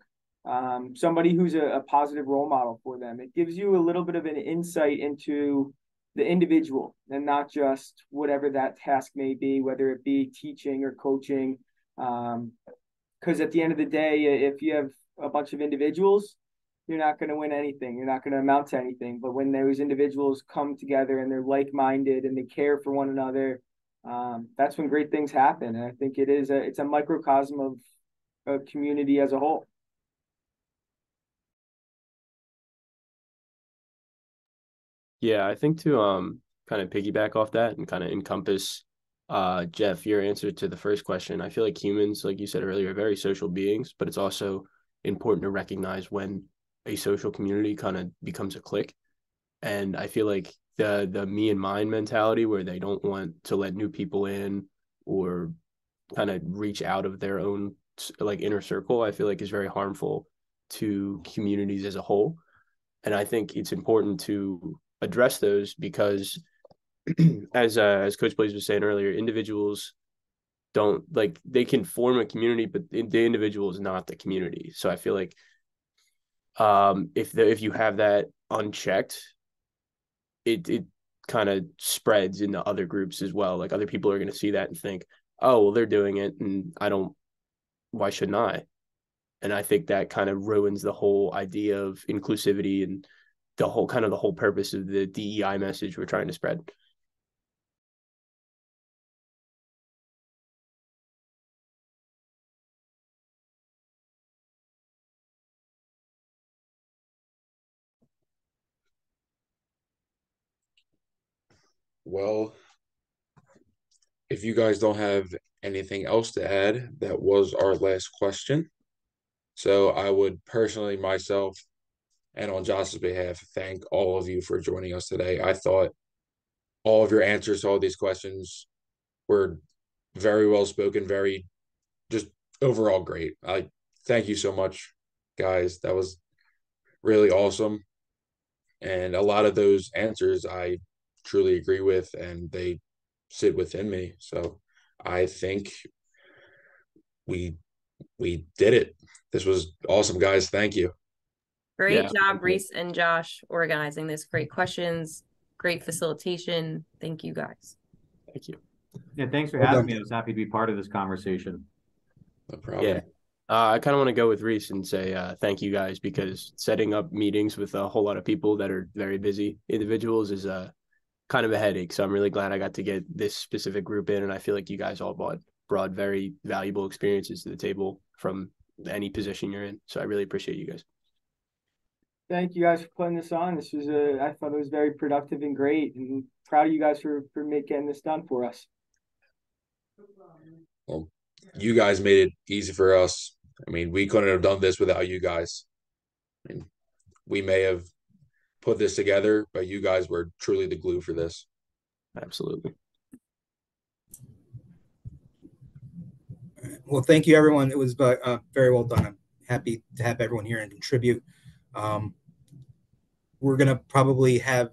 somebody who's a positive role model for them. It gives you a little bit of an insight into the individual and not just whatever that task may be, whether it be teaching or coaching. Because at the end of the day, if you have a bunch of individuals, you're not going to win anything. You're not going to amount to anything. But when those individuals come together and they're like-minded and they care for one another, that's when great things happen. And I think it's a microcosm of a community as a whole. Yeah, I think to kind of piggyback off that and kind of encompass Jeff, your answer to the first question, I feel like humans, like you said earlier, are very social beings, but it's also important to recognize when a social community kind of becomes a clique. And I feel like the me and mine mentality, where they don't want to let new people in or kind of reach out of their own like inner circle, I feel like is very harmful to communities as a whole. And I think it's important to address those because as Coach Blaze was saying earlier, individuals don't like, they can form a community, but the individual is not the community. So I feel like if you have that unchecked, it kind of spreads into other groups as well. Like other people are going to see that and think, oh, well, they're doing it, and I don't. Why shouldn't I? And I think that kind of ruins the whole idea of inclusivity and the whole purpose of the DEI message we're trying to spread. Well, if you guys don't have anything else to add, that was our last question. So I would personally myself and on Josh's behalf thank all of you for joining us today. I thought all of your answers to all these questions were very well spoken, very just overall great. I thank you so much, guys. That was really awesome. And a lot of those answers I truly agree with, and they sit within me. So I think we we did it. This was awesome, guys. Thank you. Great Yeah. job, Reese and Josh, organizing this. Great questions, great facilitation. Thank you, guys. Thank you. Yeah, thanks for Well having done. me. I was happy to be part of this conversation. No problem. Yeah. I kind of want to go with Reese and say thank you guys, because setting up meetings with a whole lot of people that are very busy individuals is kind of a headache. So I'm really glad I got to get this specific group in, and I feel like you guys all brought very valuable experiences to the table from any position you're in. So I really appreciate you guys. Thank you guys for putting this on. This was I thought it was very productive and great, and proud of you guys for getting this done for us. Well, you guys made it easy for us. I mean, we couldn't have done this without you guys. I mean, we may have put this together, but you guys were truly the glue for this. Absolutely. Well, thank you, everyone. It was very well done. I'm happy to have everyone here and contribute. We're going to probably have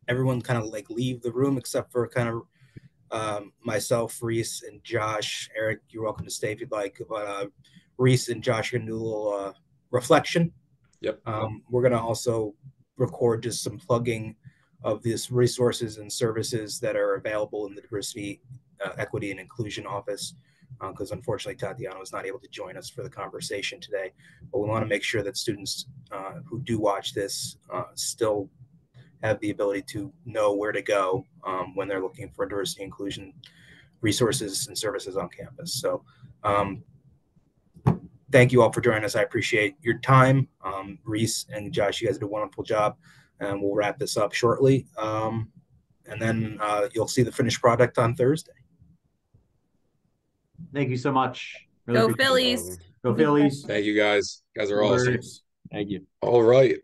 everyone kind of like leave the room except for kind of myself, Reese, and Josh. Eric, you're welcome to stay if you'd like. But Reese and Josh are going to do a little reflection. Yep. We're going to also record just some plugging of these resources and services that are available in the Diversity, Equity, and Inclusion Office, because unfortunately Tatiana was not able to join us for the conversation today. But we want to make sure that students who do watch this still have the ability to know where to go when they're looking for diversity inclusion resources and services on campus. So thank you all for joining us. I appreciate your time. Reese and Josh, you guys did a wonderful job, and we'll wrap this up shortly. And then you'll see the finished product on Thursday. Thank you so much. Really Go appreciate it. Phillies. Go Phillies. Thank you, guys. You guys are awesome. Thank you. All right.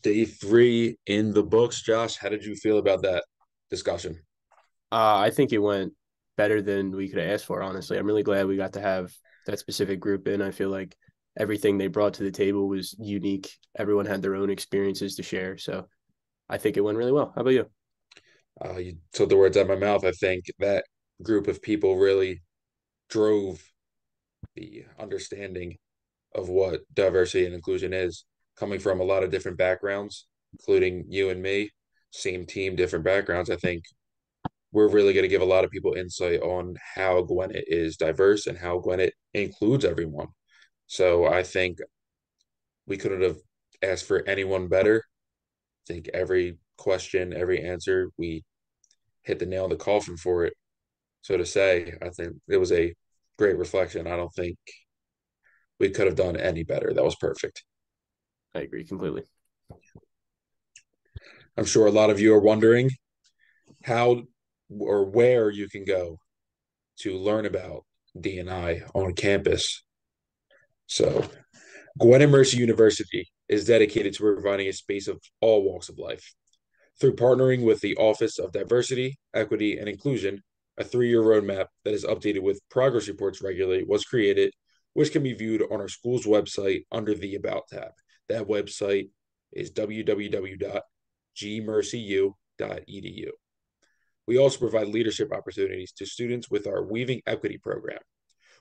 Day 3 in the books. Josh, how did you feel about that discussion? I think it went better than we could have asked for, honestly. I'm really glad we got to have that specific group in. I feel like everything they brought to the table was unique. Everyone had their own experiences to share. So I think it went really well. How about you? You took the words out of my mouth. I think that group of people really drove the understanding of what diversity and inclusion is, coming from a lot of different backgrounds, including you and me, same team, different backgrounds. I think we're really going to give a lot of people insight on how Gwinnett is diverse and how Gwinnett includes everyone. So I think we couldn't have asked for anyone better. I think every question, every answer, we hit the nail in the coffin for it, so to say. I think it was a great reflection. I don't think we could have done any better. That was perfect. I agree completely. I'm sure a lot of you are wondering how or where you can go to learn about D&I on campus. So, Gwinnett Mercy University is dedicated to providing a space of all walks of life. Through partnering with the Office of Diversity, Equity, and Inclusion, a 3-year roadmap that is updated with progress reports regularly was created, which can be viewed on our school's website under the About tab. That website is www.gmercyu.edu. We also provide leadership opportunities to students with our Weaving Equity program,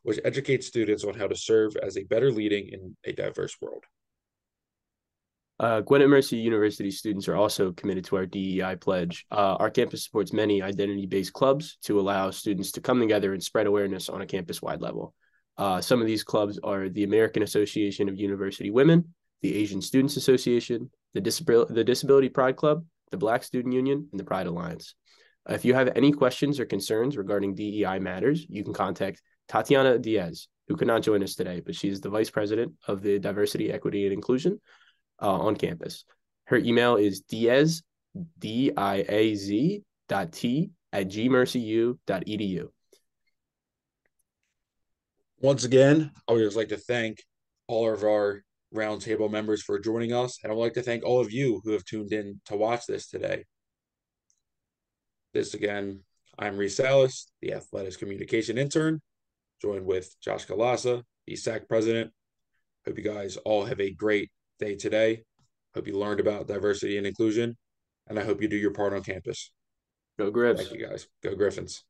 which educates students on how to serve as a better leading in a diverse world. Gwinnett Mercy University students are also committed to our DEI pledge. Our campus supports many identity-based clubs to allow students to come together and spread awareness on a campus-wide level. Some of these clubs are the American Association of University Women, the Asian Students Association, the Disability Pride Club, the Black Student Union, and the Pride Alliance. If you have any questions or concerns regarding DEI matters, you can contact Tatiana Diaz, who could not join us today, but she is the Vice President of the Diversity, Equity, and Inclusion on campus. Her email is diaz, diaz.t@gmercyu.edu. Once again, I would just like to thank all of our roundtable members for joining us, and I would like to thank all of you who have tuned in to watch this today. This again, I'm Reese Salas, the Athletics Communication Intern, joined with Josh Kalasa, the SAC President. Hope you guys all have a great day today. Hope you learned about diversity and inclusion, and I hope you do your part on campus. Go Griffs. Thank you guys. Go Griffins.